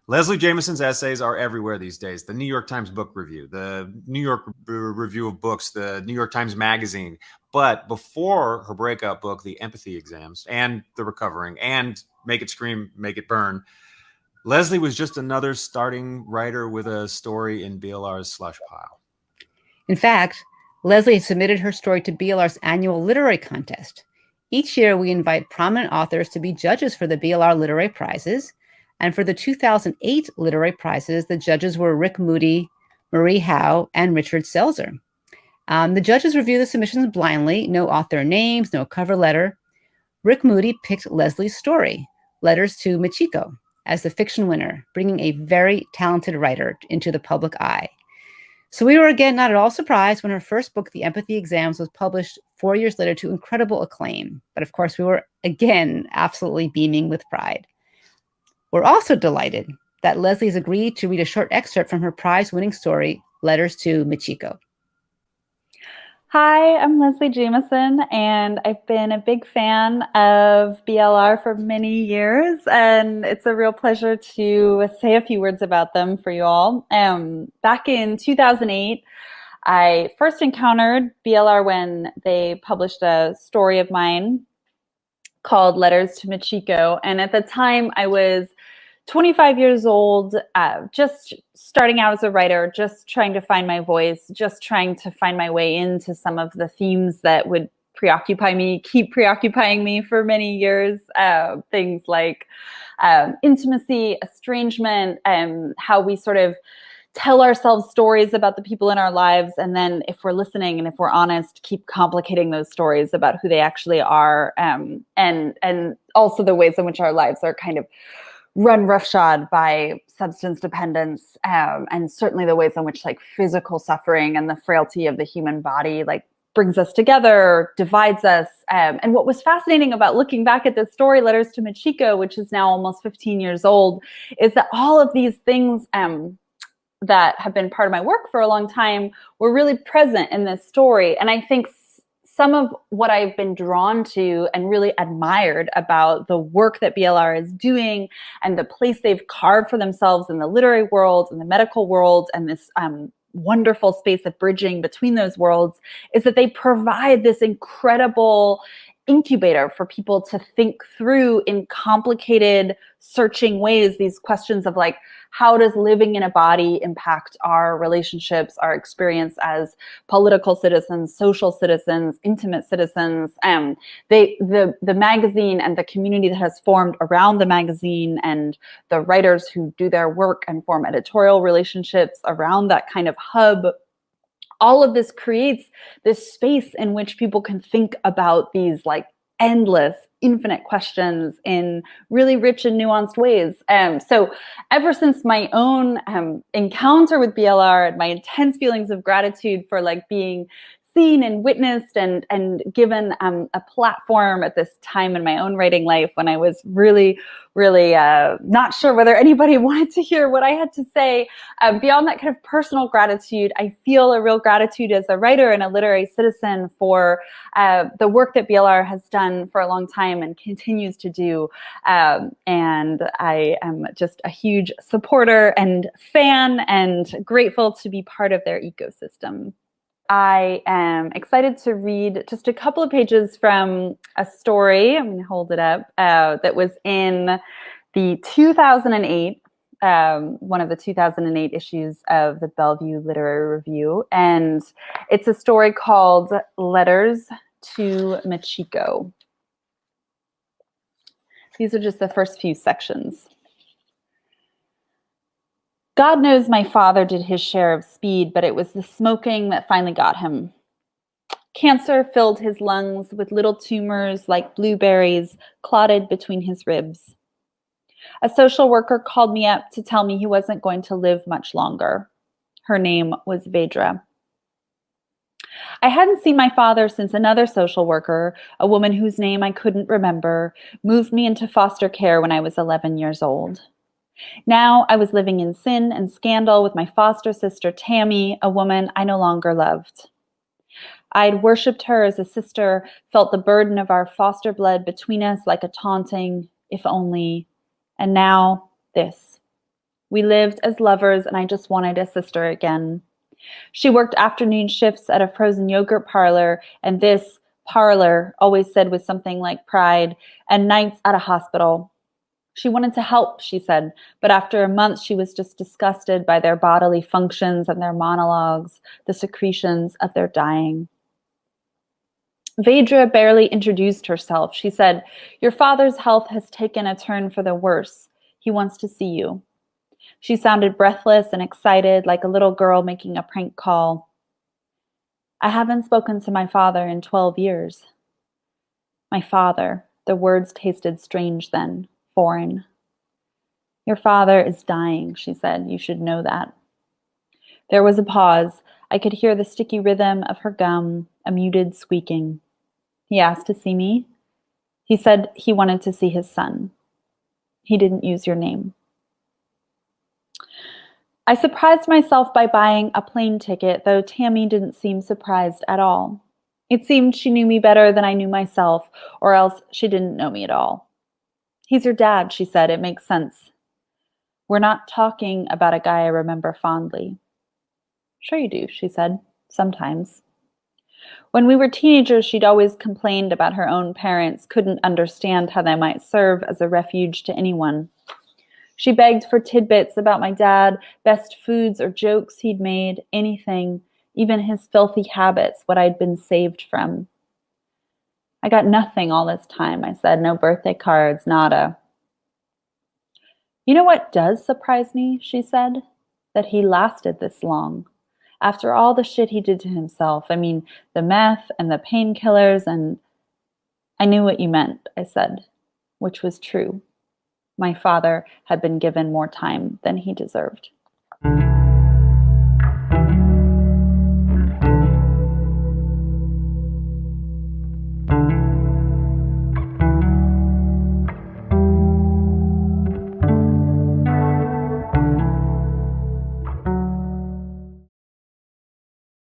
Leslie Jamison's essays are everywhere these days. The New York Times Book Review, the New York Review of Books, the New York Times Magazine. But before her breakout book, The Empathy Exams, and The Recovering, and Make It Scream, Make It Burn, Leslie was just another starting writer with a story in BLR's slush pile. In fact, Leslie has submitted her story to BLR's annual literary contest. Each year, we invite prominent authors to be judges for the BLR Literary Prizes. And for the 2008 Literary Prizes, the judges were Rick Moody, Marie Howe, and Richard Selzer. The judges review the submissions blindly, no author names, no cover letter. Rick Moody picked Leslie's story, Letters to Michiko, as the fiction winner, bringing a very talented writer into the public eye. So we were again not at all surprised when her first book, The Empathy Exams, was published 4 years later to incredible acclaim. But of course, we were again absolutely beaming with pride. We're also delighted that Leslie has agreed to read a short excerpt from her prize-winning story, Letters to Michiko. Hi, I'm Leslie Jamison, and I've been a big fan of BLR for many years, and it's a real pleasure to say a few words about them for you all. Back in 2008, I first encountered BLR when they published a story of mine called Letters to Michiko, and at the time I was 25 years old, just starting out as a writer, just trying to find my voice, just trying to find my way into some of the themes that would keep preoccupying me for many years. Things like intimacy, estrangement, how we sort of tell ourselves stories about the people in our lives, and then if we're listening and if we're honest, keep complicating those stories about who they actually are, and also the ways in which our lives are kind of run roughshod by substance dependence, and certainly the ways in which like physical suffering and the frailty of the human body like brings us together, divides us. And what was fascinating about looking back at this story, Letters to Michiko, which is now almost 15 years old, is that all of these things that have been part of my work for a long time were really present in this story. And I think some of what I've been drawn to and really admired about the work that BLR is doing and the place they've carved for themselves in the literary world and the medical world and this wonderful space of bridging between those worlds is that they provide this incredible incubator for people to think through in complicated, searching ways these questions of like, how does living in a body impact our relationships, our experience as political citizens, social citizens, intimate citizens? The magazine and the community that has formed around the magazine and the writers who do their work and form editorial relationships around that kind of hub, all of this creates this space in which people can think about these like endless, infinite questions in really rich and nuanced ways. So ever since my own encounter with BLR and my intense feelings of gratitude for like being seen and witnessed and given a platform at this time in my own writing life when I was really not sure whether anybody wanted to hear what I had to say. Beyond that kind of personal gratitude, I feel a real gratitude as a writer and a literary citizen for the work that BLR has done for a long time and continues to do. And I am just a huge supporter and fan and grateful to be part of their ecosystem. I am excited to read just a couple of pages from a story, I'm going to hold it up, that was in the 2008, one of the 2008 issues of the Bellevue Literary Review. And it's a story called Letters to Michiko. These are just the first few sections. God knows my father did his share of speed, but it was the smoking that finally got him. Cancer filled his lungs with little tumors like blueberries clotted between his ribs. A social worker called me up to tell me he wasn't going to live much longer. Her name was Vedra. I hadn't seen my father since another social worker, a woman whose name I couldn't remember, moved me into foster care when I was 11 years old. Now I was living in sin and scandal with my foster sister Tammy, a woman I no longer loved. I'd worshipped her as a sister, felt the burden of our foster blood between us like a taunting, if only, and now this. We lived as lovers, and I just wanted a sister again. She worked afternoon shifts at a frozen yogurt parlor, and this parlor always said with something like pride, and nights at a hospital. She wanted to help, she said, but after a month she was just disgusted by their bodily functions and their monologues, the secretions of their dying. Vedra barely introduced herself. She said, "Your father's health has taken a turn for the worse. He wants to see you." She sounded breathless and excited, like a little girl making a prank call. "I haven't spoken to my father in 12 years. My father, the words tasted strange then, foreign. "Your father is dying," she said. "You should know that." There was a pause. I could hear the sticky rhythm of her gum, a muted squeaking. "He asked to see me?" "He said he wanted to see his son. He didn't use your name." I surprised myself by buying a plane ticket, though Tammy didn't seem surprised at all. It seemed she knew me better than I knew myself, or else she didn't know me at all. "He's your dad," she said. "It makes sense." "We're not talking about a guy I remember fondly." "Sure you do," she said. "Sometimes." When we were teenagers, she'd always complained about her own parents, couldn't understand how they might serve as a refuge to anyone. She begged for tidbits about my dad, best foods or jokes he'd made, anything, even his filthy habits, what I'd been saved from. "I got nothing all this time," I said. "No birthday cards, nada." "You know what does surprise me?" she said. "That he lasted this long. After all the shit he did to himself. I mean, the meth and the painkillers and—" "I knew what you meant," I said, which was true. My father had been given more time than he deserved.